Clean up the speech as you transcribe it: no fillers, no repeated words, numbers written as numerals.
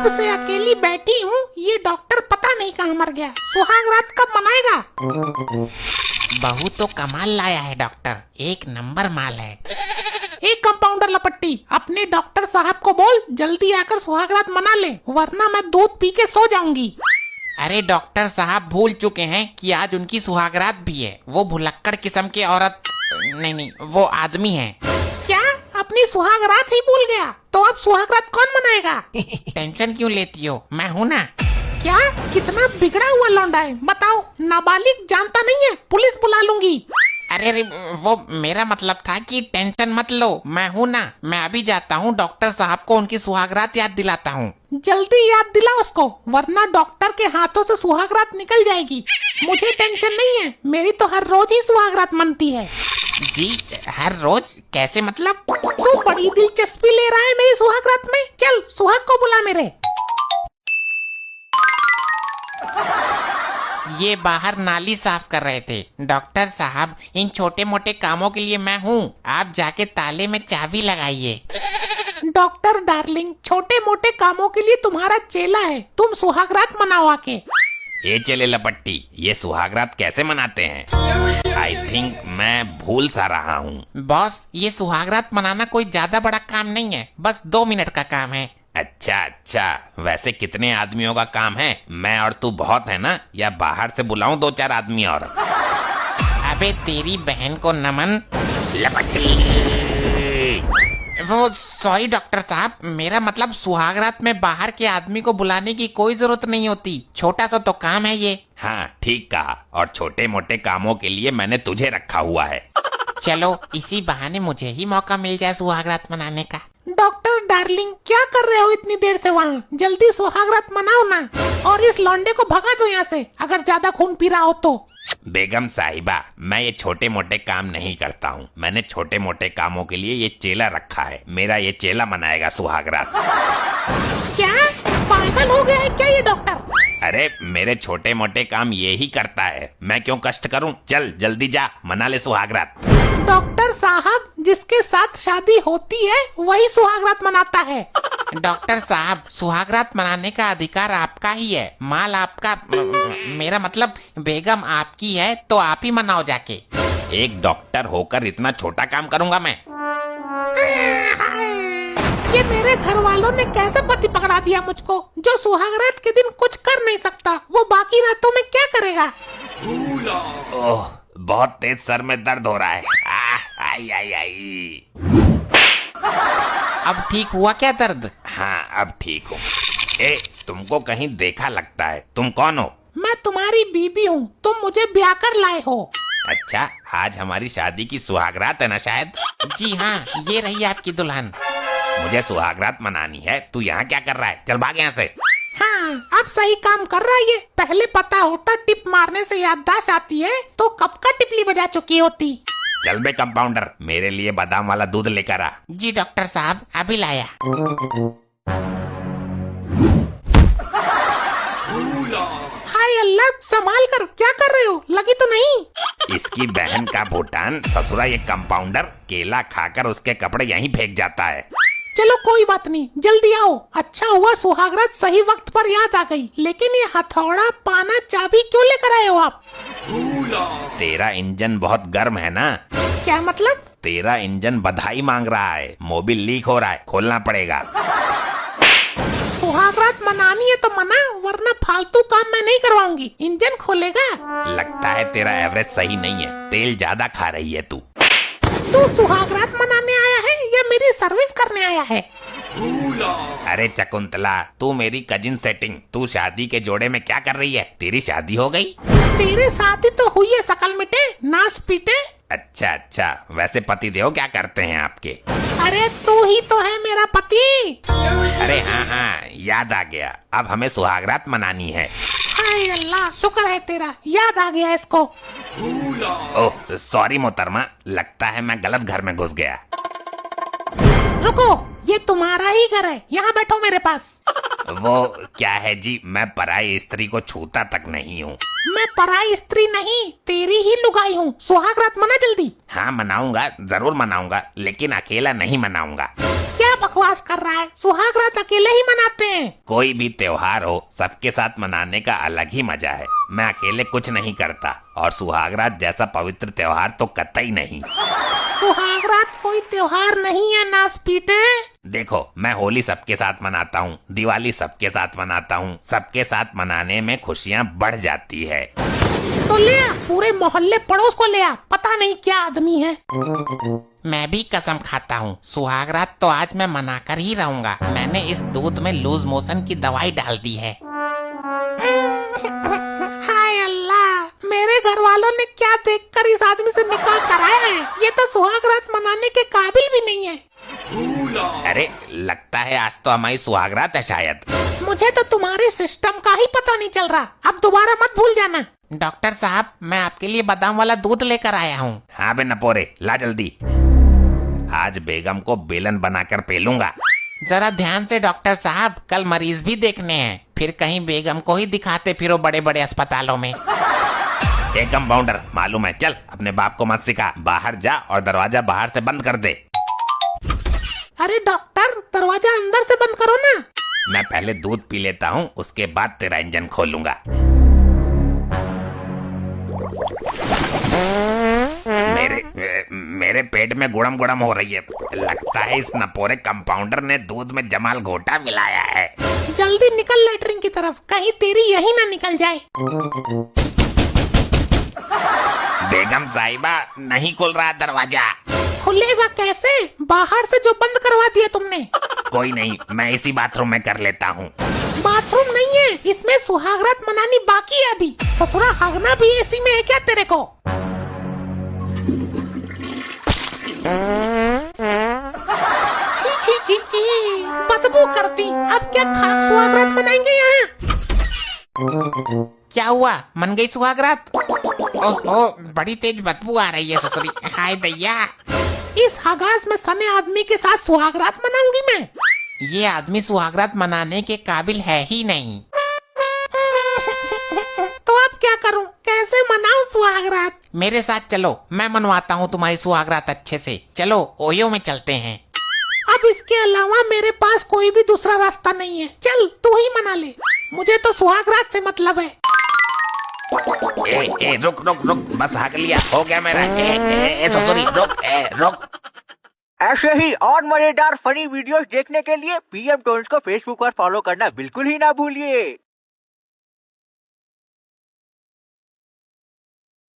कब से अकेली बैठी हूँ, ये डॉक्टर पता नहीं कहाँ मर गया। सुहाग रात कब मनाएगा? बहू तो कमाल लाया है डॉक्टर, एक नंबर माल है। एक कंपाउंडर लपट्टी, अपने डॉक्टर साहब को बोल जल्दी आकर सुहाग रात मना ले, वरना मैं दूध पी के सो जाऊंगी। अरे डॉक्टर साहब भूल चुके हैं कि आज उनकी सुहागरात भी है। वो भुलक्कड़ किस्म की औरत नहीं, वो आदमी है। क्या अपनी सुहाग रात ही भूल गया? तो अब सुहाग रात कौन मनाएगा? टेंशन क्यों लेती हो, मैं हूँ ना। क्या कितना बिगड़ा हुआ लौंडा है, बताओ। नाबालिग जानता नहीं है, पुलिस बुला लूंगी। अरे वो मेरा मतलब था कि टेंशन मत लो, मैं हूँ ना। मैं अभी जाता हूँ, डॉक्टर साहब को उनकी सुहागरात याद दिलाता हूँ। जल्दी याद दिला उसको, वरना डॉक्टर के हाथों से सुहागरात निकल जाएगी। मुझे टेंशन नहीं है, मेरी तो हर रोज ही सुहागरात मनती है। जी हर रोज कैसे मतलब? तू बड़ी दिलचस्पी ले रहा है मेरी सुहागरात में। चल सुहाग को बुला मेरे। ये बाहर नाली साफ कर रहे थे। डॉक्टर साहब इन छोटे मोटे कामों के लिए मैं हूँ, आप जाके ताले में चाबी लगाइए। डॉक्टर डार्लिंग, छोटे मोटे कामों के लिए तुम्हारा चेला है, तुम सुहागरात मनाओ आके। ये चले लपट्टी, ये सुहागरात कैसे मनाते हैं? आई थिंक मैं भूल सा रहा हूँ। बॉस ये सुहागरात मनाना कोई ज्यादा बड़ा काम नहीं है, बस 2 मिनट का काम है। अच्छा अच्छा, वैसे कितने आदमियों का काम है? मैं और तू बहुत है ना, या बाहर से बुलाऊं 2-4 आदमी और? अबे तेरी बहन को नमन। लपट्टी, वो सॉरी डॉक्टर साहब, मेरा मतलब सुहागरात में बाहर के आदमी को बुलाने की कोई जरूरत नहीं होती, छोटा सा तो काम है ये। हाँ ठीक कहा, और छोटे मोटे कामों के लिए मैंने तुझे रखा हुआ है। चलो इसी बहाने मुझे ही मौका मिल जाए सुहागरात मनाने का। डॉक्टर डार्लिंग, क्या कर रहे हो इतनी देर से वहाँ? जल्दी सुहागरात मनाओ ना, और इस लौंडे को भगा दो यहाँ से, अगर ज्यादा खून पी रहा हो तो। बेगम साहिबा, मैं ये छोटे मोटे काम नहीं करता हूँ। मैंने छोटे मोटे कामों के लिए ये चेला रखा है। मेरा ये चेला मनाएगा सुहागरात। क्या पागल हो गया है क्या ये डॉक्टर? अरे मेरे छोटे मोटे काम ये ही करता है, मैं क्यों कष्ट करूं? चल जल्दी जा, मना ले सुहागरात। डॉक्टर साहब, जिसके साथ शादी होती है वही सुहागरात मनाता है। डॉक्टर साहब सुहागरात मनाने का अधिकार आपका ही है, माल आपका, मेरा मतलब बेगम आपकी है, तो आप ही मनाओ जाके। एक डॉक्टर होकर इतना छोटा काम करूंगा मैं? ये मेरे घर वालों ने कैसे पति पकड़ा दिया मुझको, जो सुहागरात के दिन कुछ कर नहीं सकता, वो बाकी रातों में क्या करेगा? ओह, बहुत तेज सर में दर्द हो रहा है। आई आई आई। अब ठीक हुआ क्या दर्द? हाँ अब ठीक हूँ। ए, तुमको कहीं देखा लगता है, तुम कौन हो? मैं तुम्हारी बीबी हूँ, तुम मुझे ब्याह कर लाए हो। अच्छा, आज हमारी शादी की सुहागरात है ना शायद? जी हाँ, ये रही आपकी दुल्हन। मुझे सुहागरात मनानी है, तू यहाँ क्या कर रहा है? चल भाग यहाँ से। हाँ, अब सही काम कर रहा है ये। पहले पता होता टिप मारने से याददाश्त आती है, तो कब का टिपली बजा चुकी होती। चल बे कंपाउंडर, मेरे लिए बादाम वाला दूध लेकर आ। जी डॉक्टर साहब, अभी लाया। हाय अल्लाह, संभाल कर, क्या कर रहे हो? लगी तो नहीं? इसकी बहन का भूटान, ससुरा ये कंपाउंडर केला खाकर उसके कपड़े यहीं फेंक जाता है। चलो कोई बात नहीं, जल्दी आओ। अच्छा हुआ सुहागरात सही वक्त पर याद आ गई, लेकिन ये हथौड़ा, पाना, चाबी क्यों लेकर आए हो आप? तेरा इंजन बहुत गर्म है ना? क्या मतलब? तेरा इंजन बधाई मांग रहा है, मोबिल लीक हो रहा है, खोलना पड़ेगा। सुहागरात मनानी है तो मना, वरना फालतू काम मैं नहीं करवाऊंगी। इंजन खोलेगा? लगता है तेरा एवरेज सही नहीं है, तेल ज्यादा खा रही है तू। तू सुहागरात मनाने आया है या मेरी सर्विस करने आया है? अरे चकुंतला, तू मेरी कजिन सेटिंग, तू शादी के जोड़े में क्या कर रही है? तेरी शादी हो गई? तेरे साथ ही तो हुई है, शकल मिटे नाश पीटे। अच्छा अच्छा, वैसे पति देव क्या करते हैं आपके? अरे तू ही तो है मेरा पति। अरे हाँ हाँ, याद आ गया, अब हमें सुहागरात मनानी है। हाय अल्लाह, शुक्र है तेरा, याद आ गया इसको। ओह सॉरी मोहतरमा, लगता है मैं गलत घर में घुस गया। रुको, ये तुम्हारा ही घर है, यहाँ बैठो मेरे पास। वो क्या है जी, मैं पराई स्त्री को छूता तक नहीं हूँ। मैं पराई स्त्री नहीं, तेरी ही लुगाई हूँ। सुहागरात मना जल्दी। हाँ मनाऊंगा, जरूर मनाऊंगा, लेकिन अकेला नहीं मनाऊंगा। क्या बकवास कर रहा है, सुहाग रात अकेले ही मनाते हैं। कोई भी त्योहार हो सबके साथ मनाने का अलग ही मजा है। मैं अकेले कुछ नहीं करता और सुहागरात जैसा पवित्र त्योहार तो कतई नहीं। सुहाग रात कोई त्योहार नहीं है नास पीटे। देखो, मैं होली सबके साथ मनाता हूँ, दिवाली सबके साथ मनाता हूँ। सबके साथ मनाने में खुशियाँ बढ़ जाती है। तो ले आ, पूरे मोहल्ले पड़ोस को ले आ, पता नहीं क्या आदमी है। मैं भी कसम खाता हूँ, सुहागरात तो आज मैं मनाकर ही रहूंगा। मैंने इस दूध में लूज मोशन की दवाई डाल दी है। हाय अल्लाह, मेरे घर वालों ने क्या देखकर इस आदमी से निकाह कराया है। ये तो सुहाग रात मनाने के काबिल भी नहीं है। अरे लगता है आज तो हमारी सुहागरात है शायद। मुझे तो तुम्हारे सिस्टम का ही पता नहीं चल रहा। अब दोबारा मत भूल जाना। डॉक्टर साहब, मैं आपके लिए बादाम वाला दूध लेकर आया हूँ। हाँ बे नपोरे, ला जल्दी। आज बेगम को बेलन बनाकर पेलूंगा। जरा ध्यान से डॉक्टर साहब, कल मरीज भी देखने हैं, फिर कहीं बेगम को ही दिखाते फिरो बड़े बड़े अस्पतालों में। एक कंपाउंडर, मालूम है, चल अपने बाप को मत सिखा। बाहर जा और दरवाजा बाहर से बंद कर दे। अरे डॉक्टर, दरवाजा अंदर से बंद करो ना। मैं पहले दूध पी लेता हूँ, उसके बाद तेरा इंजन खोलूंगा। मेरे पेट में गुड़म गुड़म हो रही है। लगता है इस नपोरे कंपाउंडर ने दूध में जमाल घोटा मिलाया है। जल्दी निकल लेटरिन की तरफ, कहीं तेरी यही ना निकल जाए। बेगम साहिबा, नहीं खुल रहा दरवाजा। खुलेगा कैसे? बाहर से जो बंद करवा दिया तुमने। कोई नहीं, मैं इसी बाथरूम में कर लेता हूँ। बाथरूम नहीं है, इसमें सुहागरात मनानी बाकी है अभी। ससुरा हागना भी एसी में है क्या तेरे को? छी छी छी छी, बदबू करती। अब क्या खाक सुहागरात मनाएंगे यहाँ? क्या हुआ, मन गई सुहागरात? ओहो, बड़ी तेज बदबू आ रही है ससुरी। हाय दैया, इस हगाज में सने आदमी के साथ सुहागरात मनाऊंगी मैं? ये आदमी सुहागरात मनाने के काबिल है ही नहीं। तो अब क्या करूं? कैसे मनाऊं सुहागरात? मेरे साथ चलो, मैं मनवाता हूँ तुम्हारी सुहागरात अच्छे से। चलो ओयो में चलते हैं। अब इसके अलावा मेरे पास कोई भी दूसरा रास्ता नहीं है। चल तू ही मना ले, मुझे तो सुहागरात से मतलब है। रुक रुक रुक, बस हाक लिया, हो गया मेरा। ससुरी रुक, रुक। ऐसे ही और मजेदार फनी वीडियोस देखने के लिए PM टोन्स को फेसबुक पर फॉलो करना बिल्कुल ही ना भूलिए।